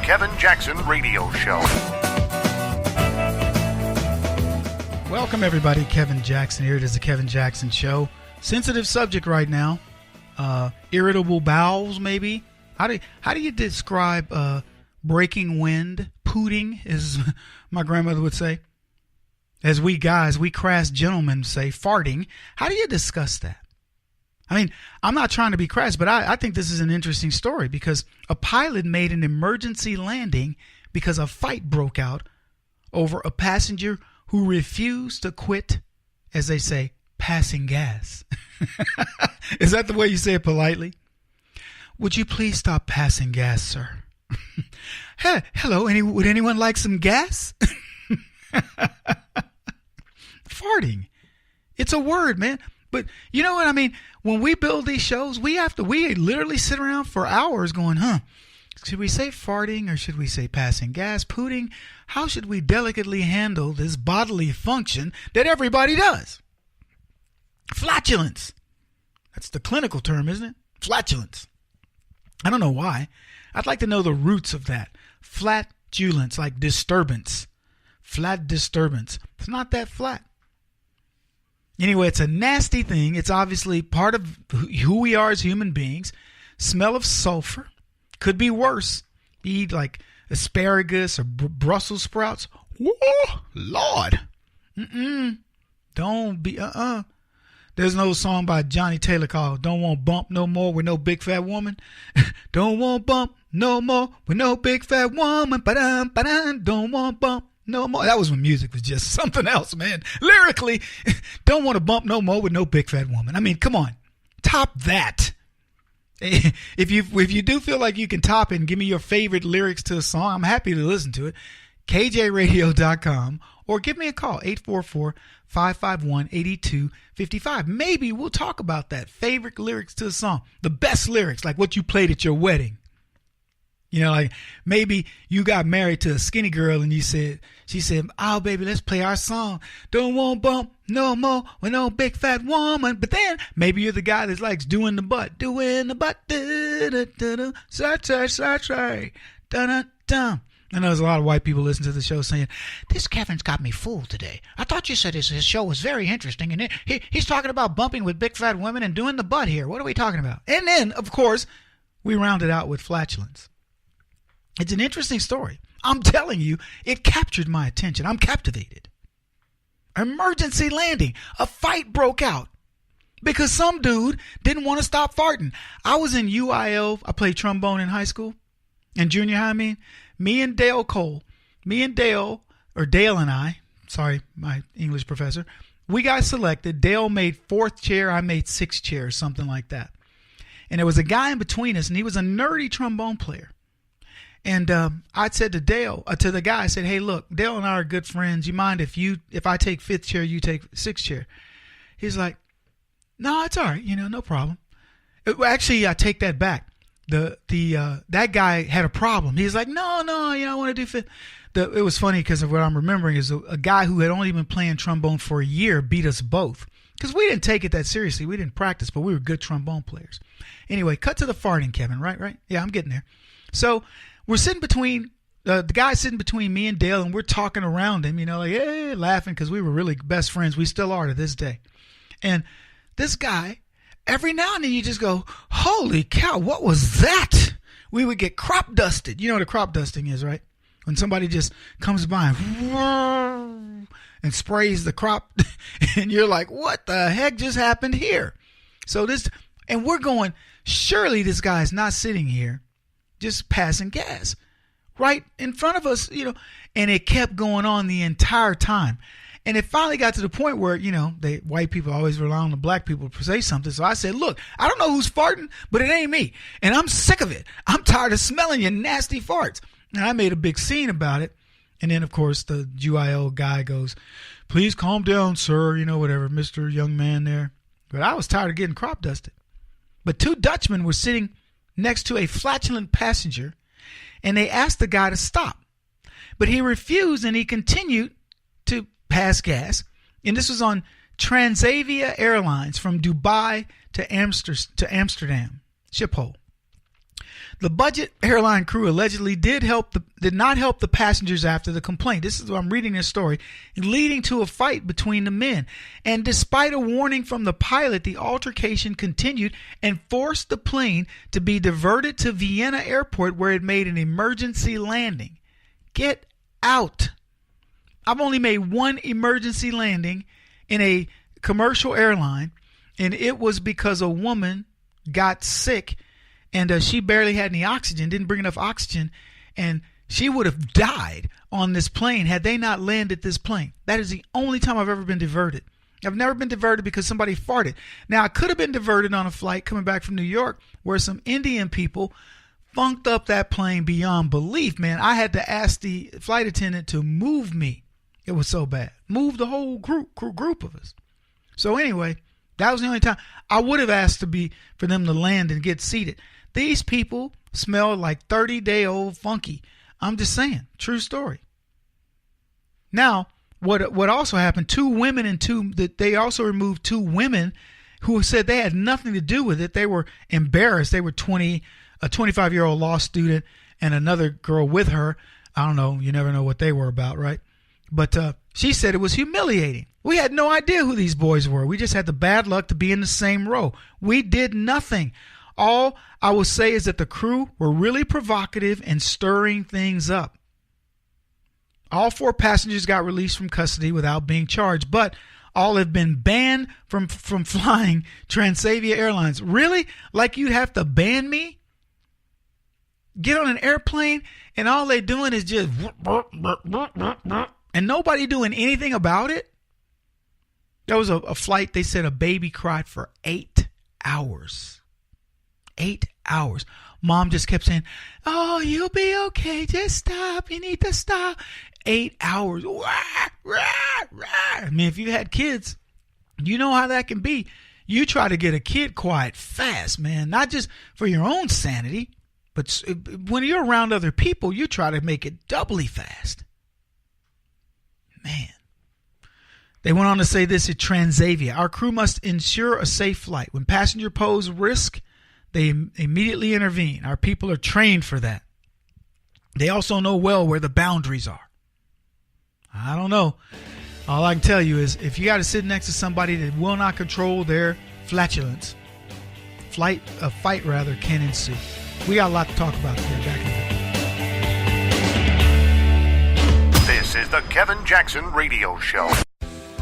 Kevin Jackson Radio Show. Welcome, everybody. Kevin Jackson here. It is the Kevin Jackson Show. Sensitive subject right now. Irritable bowels, maybe. How do you describe breaking wind? Pooting, as my grandmother would say. As we guys, we crass gentlemen say, farting. How do you discuss that? I mean, I'm not trying to be crass, but I think this is an interesting story because a pilot made an emergency landing because a fight broke out over a passenger who refused to quit, as they say, passing gas. Is that the way you say it politely? Would you please stop passing gas, sir? Hey, hello, would anyone like some gas? Farting. It's a word, man. But you know what I mean? When we build these shows, we literally sit around for hours going, should we say farting or should we say passing gas, pooting? How should we delicately handle this bodily function that everybody does? Flatulence. That's the clinical term, isn't it? Flatulence. I don't know why. I'd like to know the roots of that. Flatulence, like disturbance. Flat disturbance. It's not that flat. Anyway, it's a nasty thing. It's obviously part of who we are as human beings. Smell of sulfur. Could be worse. You eat like asparagus or Brussels sprouts. Whoa, Lord. Don't be, There's no song by Johnny Taylor called Don't Want Bump No More with No Big Fat Woman. Don't want bump no more with no big fat woman. Ba-dum, ba-dum. Don't want bump no more. That was when music was just something else, man. Lyrically, don't want to bump no more with no big fat woman. I mean, come on. Top that. If you do feel like you can top it and give me your favorite lyrics to a song, I'm happy to listen to it. KJRadio.com or give me a call, 844-551-8255. Maybe we'll talk about that. Favorite lyrics to a song. The best lyrics, like what you played at your wedding. You know, like maybe you got married to a skinny girl and she said, oh, baby, let's play our song. Don't want bump no more with no big fat woman. But then maybe you're the guy that likes doing the butt. Say. I know there's a lot of white people listening to the show saying, this Kevin's got me fooled today. I thought you said his show was very interesting. And he's talking about bumping with big fat women and doing the butt here. What are we talking about? And then, of course, we round it out with flatulence. It's an interesting story. I'm telling you, it captured my attention. I'm captivated. Emergency landing. A fight broke out because some dude didn't want to stop farting. I was in UIL. I played trombone in high school and junior high. Me and Dale Cole, Dale and I, sorry, my English professor, we got selected. Dale made 4th chair. I made 6th chair, something like that. And there was a guy in between us, and he was a nerdy trombone player. And I said to the guy, I said, hey, look, Dale and I are good friends. You mind if I take 5th chair, you take 6th chair? He's like, no, it's all right. No problem. Actually, I take that back. That guy had a problem. He's like, no, I want to do 5th. It was funny because of what I'm remembering is a guy who had only been playing trombone for a year beat us both because we didn't take it that seriously. We didn't practice, but we were good trombone players. Anyway, cut to the farting, Kevin. Right? Yeah, I'm getting there. So we're sitting between the guy sitting between me and Dale, and we're talking around him, like, hey, laughing because we were really best friends. We still are to this day. And this guy, every now and then you just go, holy cow, what was that? We would get crop dusted. You know what a crop dusting is, right? When somebody just comes by and sprays the crop and you're like, what the heck just happened here? And we're going, surely this guy's not sitting here just passing gas right in front of us, and it kept going on the entire time. And it finally got to the point where, white people always rely on the black people to say something. So I said, look, I don't know who's farting, but it ain't me. And I'm sick of it. I'm tired of smelling your nasty farts. And I made a big scene about it. And then, of course, the UIL guy goes, please calm down, sir. Whatever, Mr. Young Man there. But I was tired of getting crop dusted. But 2 Dutchmen were sitting next to a flatulent passenger, and they asked the guy to stop. But he refused, and he continued to pass gas. And this was on Transavia Airlines from Dubai to Amsterdam, Schiphol. The budget airline crew allegedly did not help the passengers after the complaint. This is what I'm reading this story, leading to a fight between the men. And despite a warning from the pilot, the altercation continued and forced the plane to be diverted to Vienna Airport, where it made an emergency landing. Get out. I've only made one emergency landing in a commercial airline, and it was because a woman got sick and she barely had any oxygen, didn't bring enough oxygen, and she would have died on this plane had they not landed this plane. That is the only time I've ever been diverted. I've never been diverted because somebody farted. Now, I could have been diverted on a flight coming back from New York where some Indian people funked up that plane beyond belief, man. I had to ask the flight attendant to move me. It was so bad. Move the whole group of us. So anyway, that was the only time I would have asked for them to land and get seated. These people smell like 30-day-old funky. I'm just saying, true story. Now, what also happened? They also removed 2 women who said they had nothing to do with it. They were embarrassed. They were a 25-year-old law student and another girl with her. I don't know. You never know what they were about, right? But she said it was humiliating. We had no idea who these boys were. We just had the bad luck to be in the same row. We did nothing. All I will say is that the crew were really provocative and stirring things up. All 4 passengers got released from custody without being charged, but all have been banned from flying Transavia Airlines. Really? Like you'd have to ban me? Get on an airplane and all they're doing is just and nobody doing anything about it? There was a flight, they said a baby cried for 8 hours. 8 hours. Mom just kept saying, "Oh, you'll be okay. Just stop. You need to stop." 8 hours. I mean, if you had kids, you know how that can be. You try to get a kid quiet fast, man. Not just for your own sanity, but when you're around other people, you try to make it doubly fast. Man. They went on to say this at Transavia. Our crew must ensure a safe flight. When passengers pose risk, they immediately intervene. Our people are trained for that. They also know well where the boundaries are. I don't know. All I can tell you is if you got to sit next to somebody that will not control their flatulence, a fight can ensue. We got a lot to talk about today. Back in a minute. This is the Kevin Jackson Radio Show.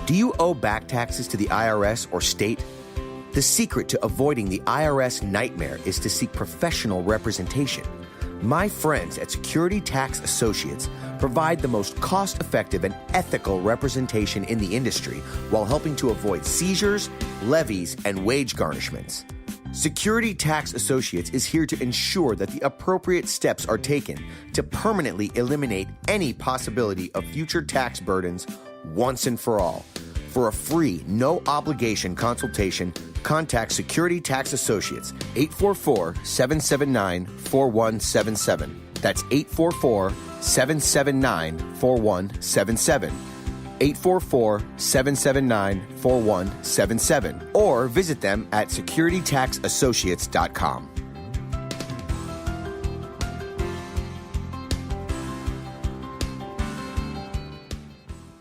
Do you owe back taxes to the IRS or state? The secret to avoiding the IRS nightmare is to seek professional representation. My friends at Security Tax Associates provide the most cost-effective and ethical representation in the industry while helping to avoid seizures, levies, and wage garnishments. Security Tax Associates is here to ensure that the appropriate steps are taken to permanently eliminate any possibility of future tax burdens once and for all. For a free, no-obligation consultation, contact Security Tax Associates, 844-779-4177. That's 844-779-4177. 844-779-4177. Or visit them at securitytaxassociates.com.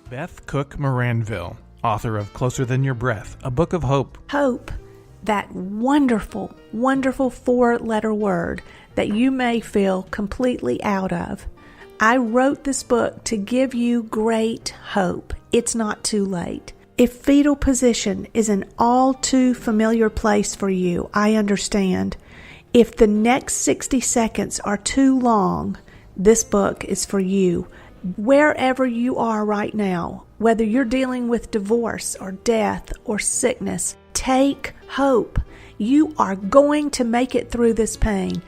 Beth Cook Moranville, author of Closer Than Your Breath, a book of hope. Hope, that wonderful, wonderful 4-letter word that you may feel completely out of. I wrote this book to give you great hope. It's not too late. If fetal position is an all too familiar place for you, I understand. If the next 60 seconds are too long, this book is for you. Wherever you are right now, whether you're dealing with divorce or death or sickness, take hope. You are going to make it through this pain.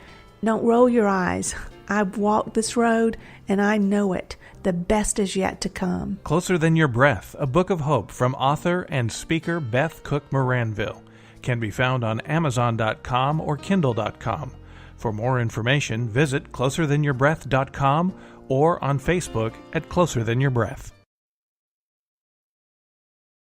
Don't roll your eyes. I've walked this road and I know it. The best is yet to come. Closer Than Your Breath, a book of hope from author and speaker Beth Cook Moranville, can be found on Amazon.com or Kindle.com. For more information, visit closerthanyourBreath.com or on Facebook at Closer Than Your Breath.